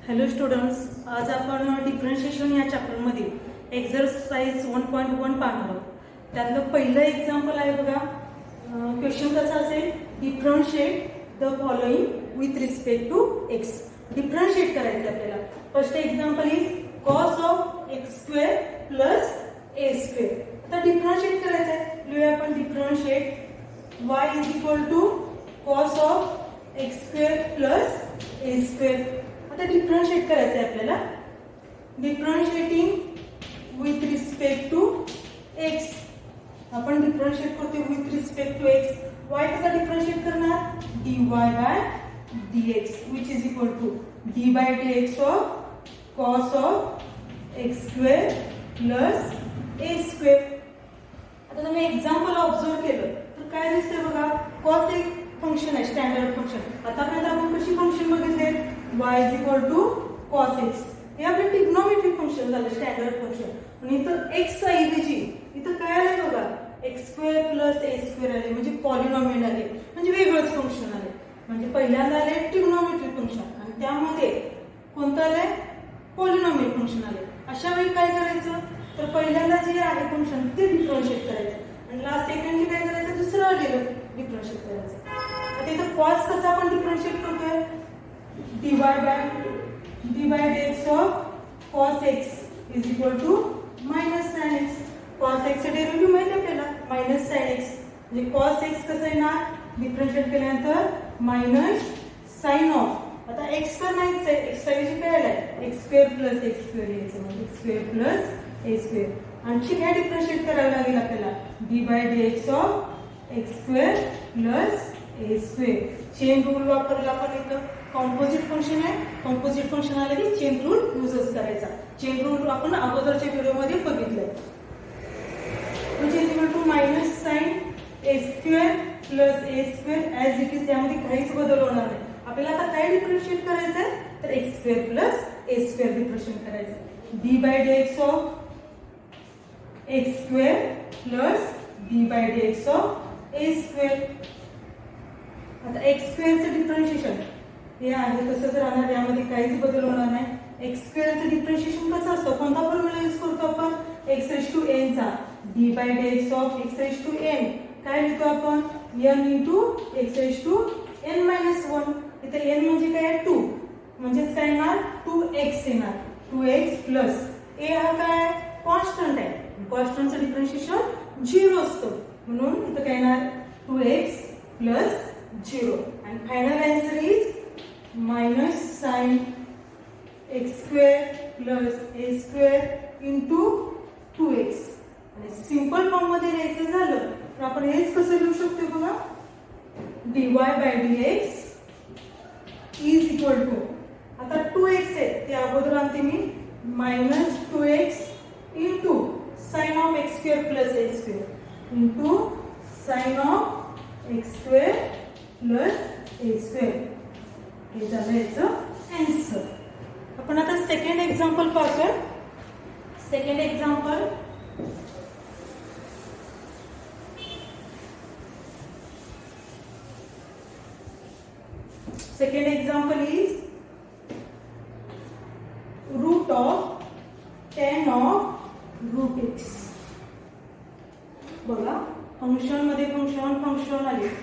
Hello students, आज आपण differentiation या चॅप्टरमध्ये एक्झरसाइज 1.1 पाहणार आहोत. त्यातलं पहिलं एक्झाम्पल आहे बघा. क्वेश्चन कसा असेल, differentiate the following with respect to x. Differentiate करायचं आपल्याला. First example is cos of x square plus a square. आता डिफरन्शिएट करायचं आहे. लिहूया आपण differentiate y is equal to cos of x square plus a square. आता differentiate करायचं आहे आपल्याला. Differentiating with respect to x. आपण डिफरन्शिएट करतो with respect to x. Y कसा डिफरन्शिएट करणार, dy by dx which is equal to d by dx of cos of x square plus a square. आता तुम्ही example observe केलं तर काय दिसतंय बघा. कॉस एक फंक्शन आहे, स्टँडर्ड फंक्शन. आतापर्यंत आपण कशी फंक्शन बघितले, y is equal to cos x. हे आपलं ट्रिग्नोमेट्रिक फंक्शन झालं, स्टँडर्ड फंक्शन. आणि इथं एक्स ऐवजी इथं काय आलंय बघा, x square plus a square आले, म्हणजे पॉलिनॉमियल आले, म्हणजे वेगळंच फंक्शन आले. म्हणजे पहिल्यांदा आले ट्रिग्नोमेट्रिक फंक्शन आणि त्यामध्ये कोणतं आलंय, पॉलिनॉमियल फंक्शन आले. अशा वेळी काय करायचं, तर पहिल्यांदा जे आहे फंक्शन ते डिफरन्शिएट करायचं आणि लास्ट सेकंडली काय करायचं, दुसरं आलेलं डिफरन्शिएट करायचं. आता इथं कॉस कसं आपण डिफरन्शिएट करतोय, dy by dx of cos x is equal to minus sin x. cos x चे डेरिव्हेटिव्ह माहिती आपल्याला, minus sin x. म्हणजे cos x कसं येणार, डिफरन्शिएट केल्यानंतर मायनस sin ऑफ. आता x तर नाहीच आहे, x ऐवजी काय आलाय, x square plus x square यायचं, म्हणजे x square plus a square. आणखी काय डिफरन्शिएट करावं लागेल आपल्याला, d by dx of x square plus a square. Chain rule वापरला आपण इथं. कॉम्पोजिट फंक्शन आहे, कॉम्पोजिट फंक्शन आलं की चेन रूल यूजच करायचा. चेन रूल आपण अगोदरच्या व्हिडिओमध्ये बघितलंय. which is equal to minus sin a square plus a square as it is. त्यामध्ये काहीच बदल होणार नाही. आपल्याला आता काय डिफरन्शिएट करायचं आहे, तर x square plus a square differentiate करायचं. d by dx of x square plus d by dx of a square. आता x स्क्वेअरचं डिफरन्शिएशन हे आहे तसंच राहणार, यामध्ये काहीच बदल होणार नाही. एक्स स्क्वेअरचं डिफरन्शिएशन कसं असतं, कोणता फॉर्म्युला यूज करतो आपण, एक्स रेज टू एन चा. D by dx of x raise to n काय लिहितो आपण, n into x raise to n minus one. इथे एन म्हणजे काय, टू, म्हणजेच काय येणार, 2x येणार. 2x प्लस ए हा काय कॉन्स्टंट आहे, कॉन्स्टंटचं डिफरन्शिएशन 0 असतं, म्हणून इथं काय येणार 2x प्लस 0. आणि final answer is minus sin x square plus a square into 2x. आणि सिंपल फॉर्म मध्ये लिहायचं झालं तर आपण हेच कसं लिहू शकतो बघा, dy by dx is equal to, आता 2x आहे ते अगोदर आणते मी, minus 2x into sin of x square plus a square into sin of x square plus a square. हे झालं याचं आन्सर. आपण आता सेकंड एक्झाम्पल पाहतोय. Second example, second example is root of 10 of root x. बघा function मध्ये function आले,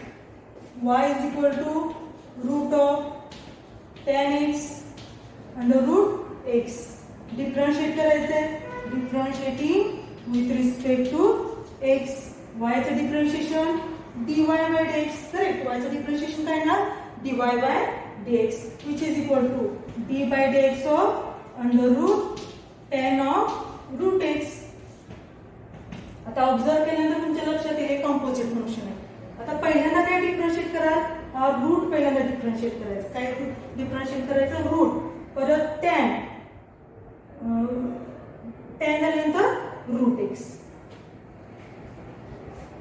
y is equal to root of 10x under root x. Differentiate करायचंय, differentiating with respect to x. y चं differentiation dy by dx. Correct, y चं differentiation काय ना, dy by dx which is equal to d by dx of under root 10 of root x. आता observe केल्यानंतर तुमच्या लक्षात येईल कॉम्पोजिट फंक्शन आहे. आता पहिल्यांदा काय डिफरन्शिएट कराल, हा रूट पहिल्यांदा डिफरन्शिएट करायचं. काय डिफरन्शिएट करायचं, रूट, परत tan झाल्यानंतर रूट एक्स.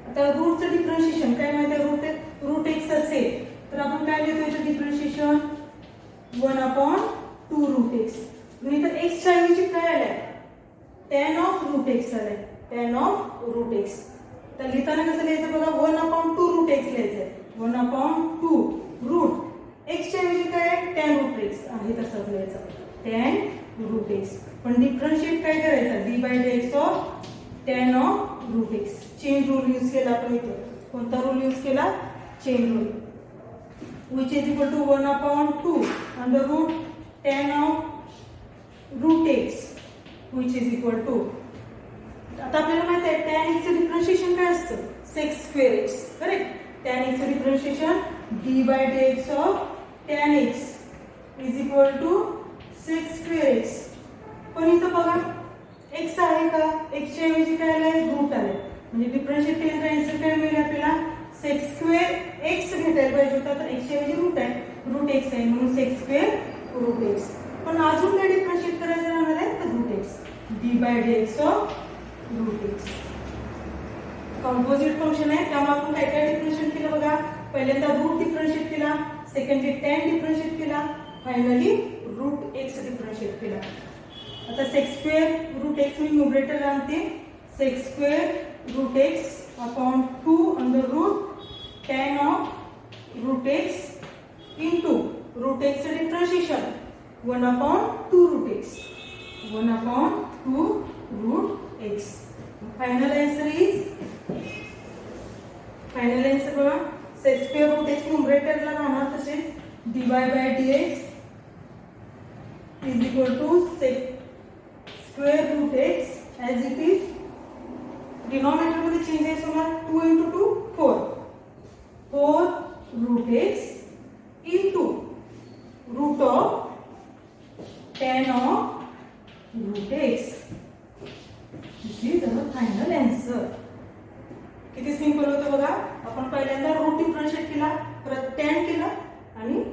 आता रूटचं डिफरन्शिएशन काय माहिती, रूट एक्स असेल तर आपण काय लिहितो याचं डिफरन्शिएशन 1/2 रूट एक्स. आणि तर एक्स च्या ऐवजी काय आलंय, tan ऑफ रूट एक्स आलंय, tan ऑफ रूट एक्स. तर लिहिताना कसं लिहायचं बघा, 1/2 रूट एक्स लिहायचं. 1/2 रूट एक्स च्या ऐवजी काय, tan रूट मॅट्रिक्स आहे तसाच लिहायचा tan रूट एक्स. पण डिफरन्शिएट काय करायचा d by d x of tan of root x. Chain rule use केला आपण इथे. कोणता रूल यूज केला chain rule. which is equal to 1 upon 2 under root tan of root x which is equal to आता आपल्याला माहित आहे tan x चे डिफरन्शिएशन काय असतं sec square x. Correct. tan x चे differentiation d by dx of tan x is equal to sec square x. पण इथं बघा x आहे का x च्या ऐवजी काय आलंय रूट आलंय. म्हणजे डिफरन्शिएट केल्यानंतर आन्सर काय मिळेल आपल्याला sec square x भेटायला पाहिजे होता. तर x च्या ऐवजी रूट आहे रूट x आहे म्हणून sec square रूट x. पण अजून काय डिफरन्शिएट करायचं राहणार आहे तर root x d by dx of root x. Composite function आहे त्यामुळे आपण काय काय डिफरन्शिएट केलं बघा. पहिल्यांदा रूट डिफरन्शिएट केला, सेकंडली tan डिफरन्शिएट केला, फायनली रूट x डिफरन्शिएट केला. आता sec square रूट x मी न्यूमरेटर आणते. sec square root x upon 2 under root tan of root x into root x differentiation 1 upon 2 root x 1 upon 2 root x. Final answer बघा sec square root x numerator ला राहणार तसेच dy by dx is equal to sec square root x as it is. Denominator मध्ये changes होणार 2 into 2 4 root x into root of tan of root x. This is our final answer. किती simple होतं बघा. आपण पहिल्यांदा root differentiate केला, परत tan केला आणि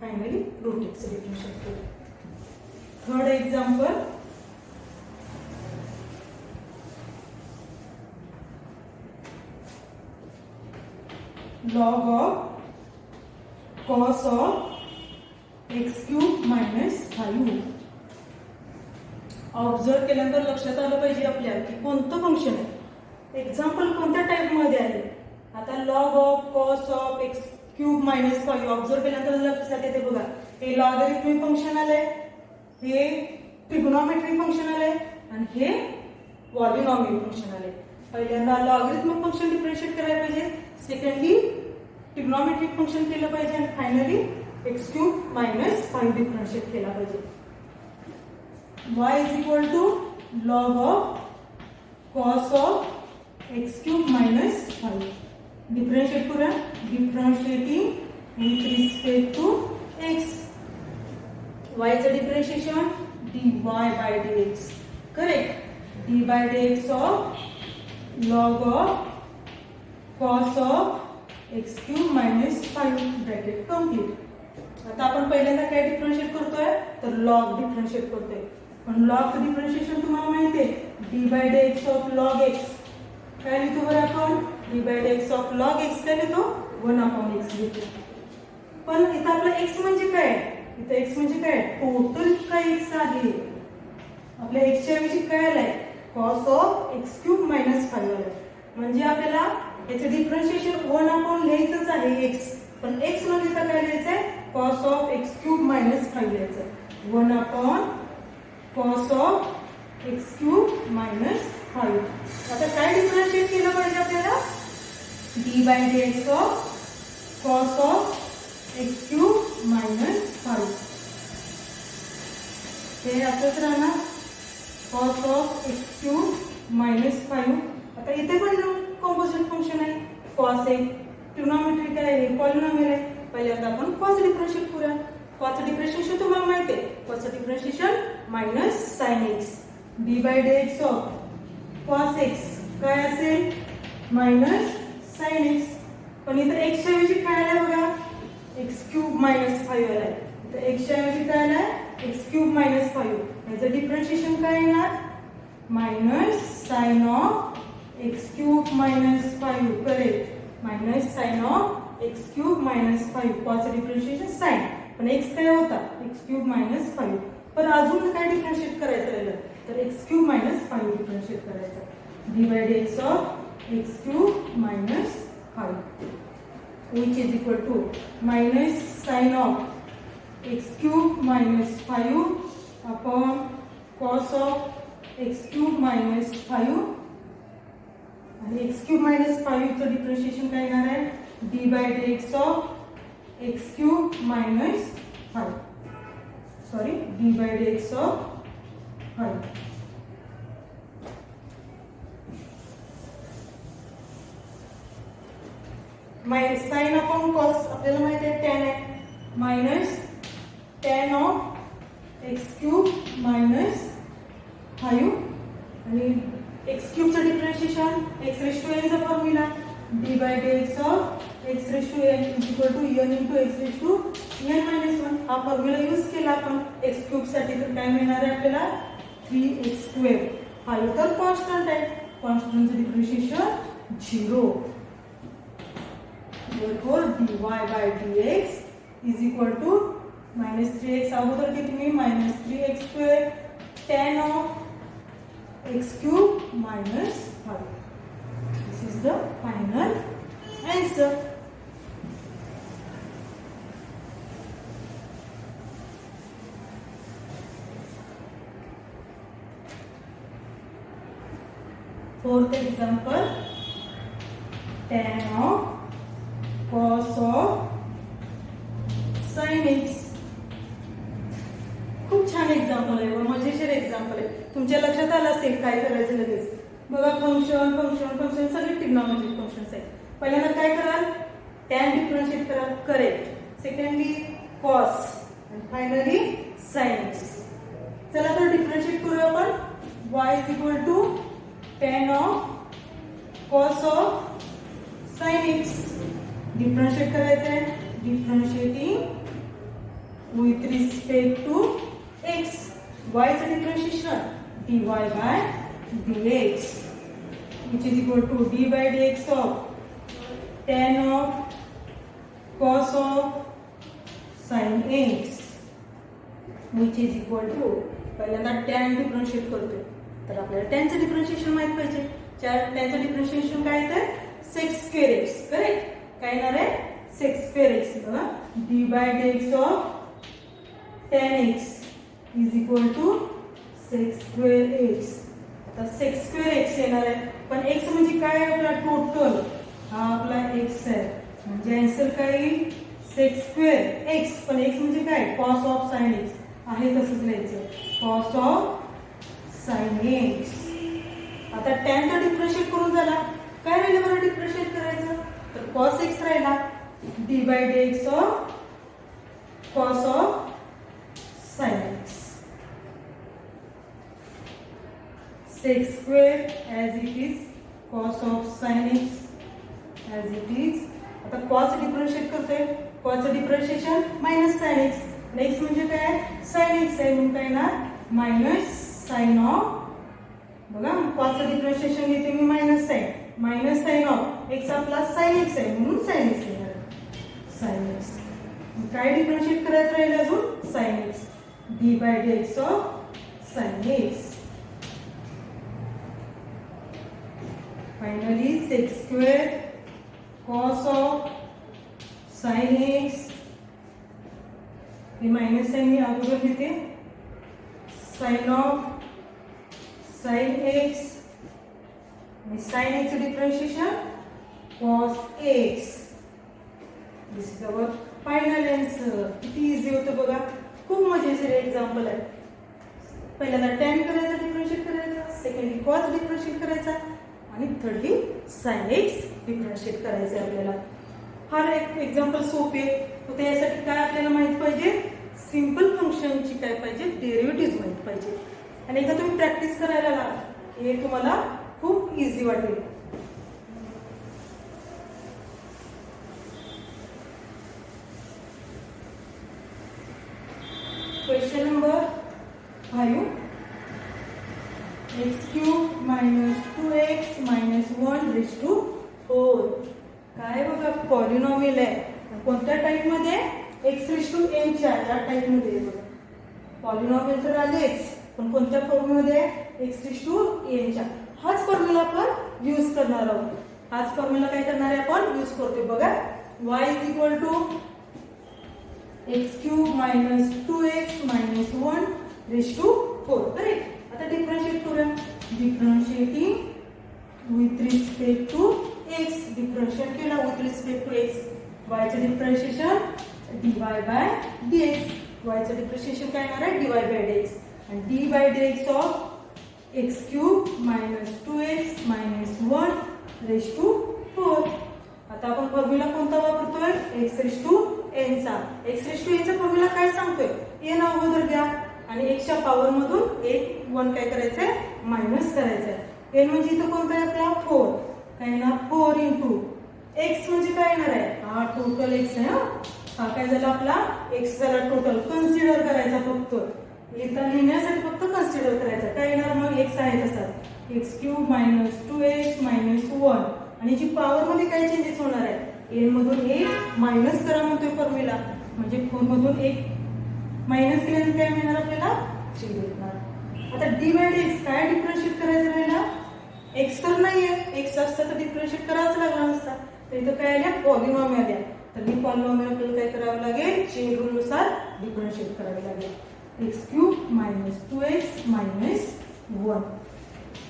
फायनली रूट x डिफरन्शिएट केला. Third example log of cos of x cube minus 5. Observe केल्यानंतर लक्षात आलं पाहिजे आपल्याला की कोणतं फंक्शन आहे, एक्झाम्पल कोणत्या टाइप मध्ये आहे. आता log of cos of x cube minus 5 observe केल्यानंतर लक्षात येते बघा. हे लॉगरिथमिक फंक्शन आलंय, हे ट्रिग्नोमेट्रिक फंक्शन आलंय आणि हे पॉलिनॉमियल फंक्शन आलंय. पहिल्यांदा लॉगरिथमिक फंक्शन डिफरन्शिएट करायला पाहिजे, सेकंडली ट्रिग्नोमेट्रिक फंक्शन केलं पाहिजे आणि finally x cube minus 5 differentiate केला पाहिजे. y is equal to log of cos of x cube minus 5. Differentiate करूया. Differentiating with respect to x. y चं differentiation dy by dx. Correct. d by dx of log of cos of x cube minus 5 bracket complete. आता आपण पहिल्यांदा काय differentiate करतोय तर log differentiate करतोय. पण लॉग डिफरन्शिएशन तुम्हाला माहिती आहे d by dx of log x काय लिहितो बरं आपण d by dx of log x काय लिहितो 1 upon x लिहितो. पण इथं आपला x म्हणजे काय, इथं x म्हणजे काय टोटल काय x आहे. आपल्या x च्या ऐवजी काय आलाय cos of x cube minus 5 आलाय. म्हणजे आपल्याला याचं डिफरन्शिएशन 1 upon लिहायचंच आहे x, पण x म्हणजे इथं काय लिहायचंय cos of x cube minus 5 लिहायचं 1 upon cos of x cube minus 5. आता काय डिफरन्शिएट केलं पाहिजे आपल्याला d by dx of cos of x cube minus 5. हे असंच राहणार cos of x cube minus 5. आता इथे पण कंपोजिट फंक्शन आहे cos एक ट्रिग्नोमेट्रिक आहे, पॉलिनॉमियल आहे. पहिल्यांदा आपण cos डिफरन्शिएट करूया. cos डिफरन्शिएशन तुम्हाला माहिती आहे cos differentiation minus sin x d by dx of cos x काय असेल मायनस sin x. पण इथं x च्या ऐवजी काय आलाय बघा x क्यूब मायनस 5 आलाय. इथं x च्या ऐवजी काय आलाय x क्यूब मायनस 5. याचं डिफरन्शिएशन काय येणार minus sin of x cube minus 5. Correct. Minus sin of x cube minus 5 cos differentiation sin. पण x काय होता x क्यूब मायनस 5. पण अजून काय डिफरन्शिएट करायचं राहिलं तर x क्यूब मायनस 5 डिफरन्शिएट करायचं d by dx of x cube minus 5 which is equal to minus sin of x cube minus 5 upon cos of x cube minus 5 आणि x cube minus 5 चं differentiation काय येणार आहे d by d x of x cube minus 5 sorry d by d x of 5 minus sine upon cos आपल्याला माहिती आहे tan आहे minus tan of x cube minus 5 आणि एक्स क्यूब चं differentiation x raise to n चा formula d by dx of x raise to n is equal to n into x raise to n minus 1 हा formula use केला आपण x cube साठी तर काय मिळणार आहे आपल्याला 3x स्क्वेअर हा तर कॉन्स्टंट आहे कॉन्स्टंटचं differentiation 0 therefore dy by dx is equal to minus 3x अगोदर किती मी minus 3x square tan of x cube minus 5 this is the final answer. Fourth example tan of cos of sin x खूप छान example आहे मजेशीर example आहे तुमच्या लक्षात आलं असेल काय करायचं लगेच बघा फंक्शन फंक्शन फंक्शन सगळे ट्रिग्नॉमेट्रिक फंक्शन्स आहेत पहिल्यांदा काय कराल tan डिफरन्शिएट कराल करेक्ट सेकंडली cos आणि फायनली sin x चला तर डिफरन्शिएट करूया आपण y is equal to tan of cos of sin x differentiate करायचं आहे differentiating with respect to x y चं differentiation dy by dx which is equal to d by dx of tan of cos of sin x which is equal to पहिल्यांदा tan differentiate करतोय तर आपल्याला tan चं differentiation माहित पाहिजे tan चं differentiation काय येतं sec square x करेक्ट काय येणार आहे sec square x बघा d by dx of tan x is equal to sec square x आता sec square x येणार आहे पण x म्हणजे काय आहे आपला टोटल हा आपला x आहे म्हणजे आन्सर काय येईल sec square x पण x म्हणजे काय cos of sin x आहे तसंच लिहायचं cos of sin x आता tan चा डिफरन्शिएट करून झाला काय राहिलं बरं डिफरन्शिएट करायचं तर cos x राहिला d by dx of cos of sin x sec square as it is cos of sin x as it is आता cos डिफरन्शिएट करतोय cos चं differentiation minus sin x x म्हणजे काय sin x आहे म्हणून काय ना मायनस sin ऑफ बघा cos चं डिफरन्शिएशन घेते मी मायनस sin ऑफ x आपला sin x आहे म्हणून sin x येणार sin x काय डिफरन्शिएट करायचं राहील अजून sin x d by dx of sin x finally sec square cos of sin x हे मायनस साइन मी अगोदर लिहिते sin of sin x आणि sin x differentiation cos x this is our final answer किती easy होतं बघा खूप मजेशीर example आहे पहिल्यांदा tan करायचा डिफरन्शिएट करायचा सेकंडली cos डिफरन्शिएट करायचा आणि थर्डली sin x डिफरन्शिएट करायचं आपल्याला हा एक एक्झाम्पल सोपे होते यासाठी काय आपल्याला माहित पाहिजे सिंपल फंक्शनची काय पाहिजे डेरिव्हेटिव्ह माहित पाहिजे आणि एकदा तुम्ही प्रॅक्टिस करायला लागला हे तुम्हाला खूप इझी वाटेल question number 5 x cube minus 2x minus 1 raised to 4 काय बघा पॉलिनॉमियल आहे कोणत्या टाइप मध्ये x raised to n च्या या टाइप मध्ये बघा पॉलिनॉमियल तर आलेच पण कोणत्या फॉर्म मध्ये x raised to n च्या हाच फॉर्म्युला आपण यूज करणार आहोत हाच फॉर्म्युला काय करणार आहे आपण यूज करतोय बघा y is equal to x cube minus 2x minus 1 raise to 4. Correct. आता डिफरन्शिएट करूया. Differentiating with respect to x. Differentiate केला विथ रिस्पेक्ट टू एक्स. वायचं डिफरन्शिएशन dy बाय dx. वायचं डिफरन्शिएशन काय येणार आहे dy बाय dx. आणि dy by dx of x cube minus 2x minus 1 raise to 4. आता आपण फॉर्म्युला कोणता वापरतोय x रेज टू n चा. x रेज टू n चा फॉर्म्युला काय सांगतोय n अगोदर घ्या आणि x च्या पॉवर मधून एक 1 काय करायचंय मायनस करायचंय. n म्हणजे इथं कोणता आहे आपला 4. काय येणार 4 इंटू x म्हणजे काय येणार आहे हा टोटल x आहे. हा काय झाला आपला x झाला टोटल. कन्सिडर करायचा फक्त लिहिण्यासाठी फक्त कन्सिडर करायचा. काय येणार मग x आहे तसाच x cube minus 2x minus 1 आणि जी पॉवर मध्ये काय चेंजेस होणार आहे n मधून एक मायनस करा म्हणतोय फॉर्म्युला. म्हणजे 4 मधून एक मायनस केल्यानंतर काय मिळणार आपल्याला 3 भेटणार. आता dy बाय dx काय डिफरन्शिएट करायचं राहिला x तर नाहीये. x असता तर डिफरन्शिएट करावाच लागला नसता. तर इथं काय आल्या पॉलिनॉमियल आल्या. तर ही पॉलिनॉमियल आपल्याला काय करावं लागेल चेन रूल नुसार डिफरन्शिएट करावे लागेल. X cube minus 2x minus 1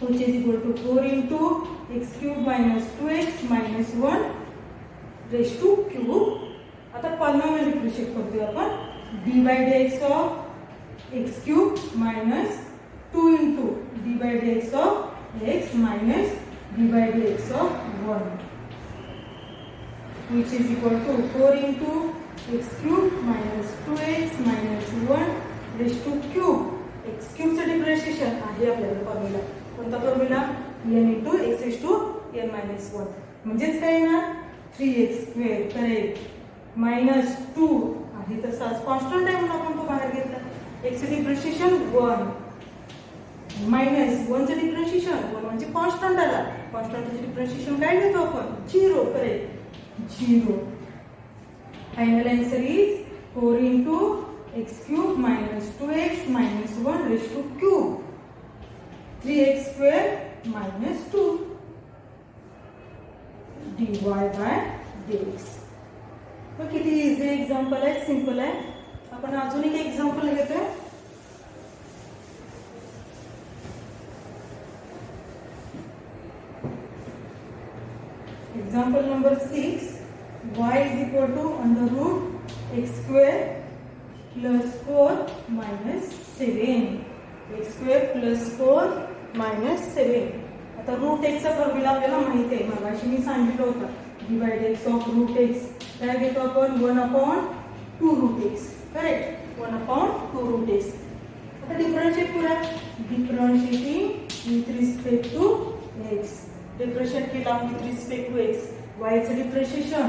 which is equal to 4 into x cube minus 2x minus 1 raised to cube. आता पॉलिनॉमियल डिफरन्शिएट करतोय आपण. d by dx of x cube minus 2 into d by dx of x minus d by dx of 1 which is equal to 4 into x cube minus 2x minus 1 raised to cube. x cube चं differentiation आहे आपल्याला formula. कोणता formula n into x raised to n minus 1. म्हणजेच काय येणार 3x square correct minus 2 आहे तसाच constant आहे म्हणून आपण तो बाहेर घेतला. x चे डिफरन्शिएशन 1 मायनस 1 चे डिफरन्शिएशन 1 म्हणजे कॉन्स्टंट आला. कॉन्स्टंटचे डिफरन्शिएशन काय घेतो आपण 0. Correct 0. Final answer is 4 into x cube minus 2x minus 1 raised to cube 3x square minus 2 dy by dx. तो किती इझी एक्झाम्पल आहे सिंपल आहे. आपण अजून एक एक्झाम्पल घेतोय. Example number 6. y is equal to under root x square plus 4 minus 7. x square plus 4 minus 7. आता route x चा फॉर्म्युला आपल्याला माहिती आहे. मगाशी मी सांगितलं होतं dy by dx of root x काय घेतो आपण 1/2 root x. Correct 1/2 root x. आता डिफरन्शिएट करूया. Differentiating with respect to x. Differentiate केला with respect to x. y चं differentiation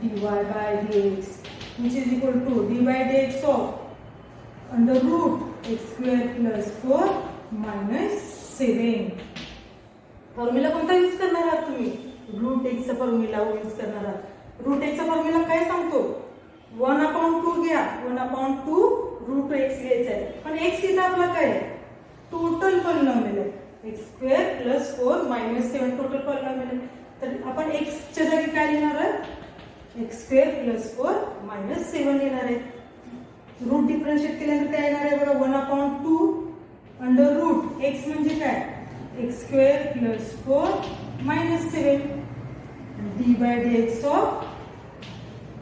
dy by dx which is equal to d by dx of under root x square plus 4 minus 7. Formula कोणता use करणार आहात तुम्ही route x चा formula use करणार आहात. Route x चा formula काय सांगतो 1/2 घ्या. 1/2 रूट x घ्यायचा आहे. पण x इथं आपला काय आहे टोटल पॉलिनॉमियल आहे. x square plus 4 minus 7 total polynomial आहे. तर आपण x च्या जागी काय लिहिणार आहे x स्क्वेअर प्लस 4 मायनस 7 लिहिणार आहे. रूट डिफरन्शिएट केल्यानंतर काय येणार आहे बघा 1/2 अंडर रूट x म्हणजे काय x square plus 4 minus 7 d by dx of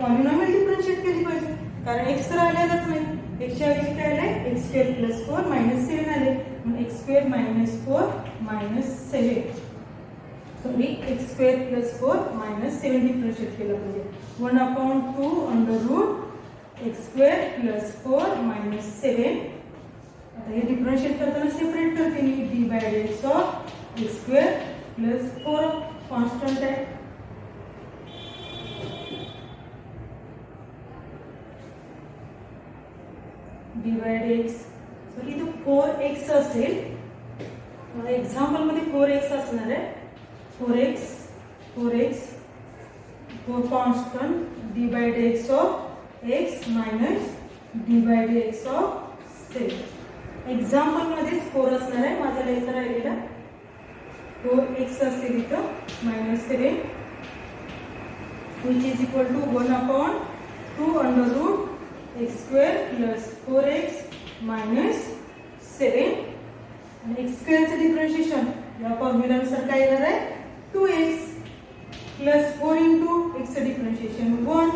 polynomial differentiate केली पाहिजे कारण x तर आलेलाच नाही. x च्या ऐवजी काय आले x स्क्वेअर प्लस 4 मायनस 7 आले. मग x square minus 4 minus 7 sorry x square plus 4 minus 7 differentiate केलं पाहिजे. 1/2 under root x square plus 4 minus 7. आता हे डिफरन्शिएट करताना सेपरेट करते मी d by dx of x square plus 4 constant आहे. डी बाय dx तर इथे 4x असेल. एक्झाम्पल मध्ये 4x असणार आहे. 4x 4 constant d by dx of x minus d by dx of 7. Example मध्ये 4 असणार आहे. माझा लिहायचा राहिलेला 4x असेल इथं minus 7 which is equal to 1/2 under root x square plus 4x minus 7 आणि एक्स स्क्वेअरचं डिफरन्शिएशन या फॉर्म्युलानुसार काय येणार आहे 2x प्लस 4 इंटू एक्सचं डिफरन्शिएशन 1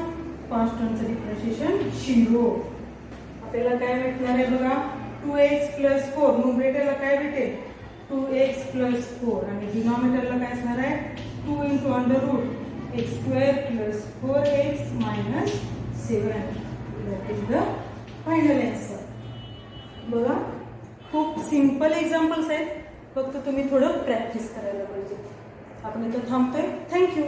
कॉन्स्टंटचं डिफरन्शिएशन 0. आपल्याला काय भेटणार आहे बघा 2x प्लस 4 न्यूमरेटरला काय भेटेल 2x प्लस 4 आणि डिनॉमिनेटरला काय असणार आहे 2 into under root x square plus 4x minus 7. That is the final answer. बघा खूप सिंपल एक्झाम्पल्स आहेत, फक्त तुम्ही थोडं प्रॅक्टिस करायला पाहिजे. आपण इथं थांबतोय. थँक्यू.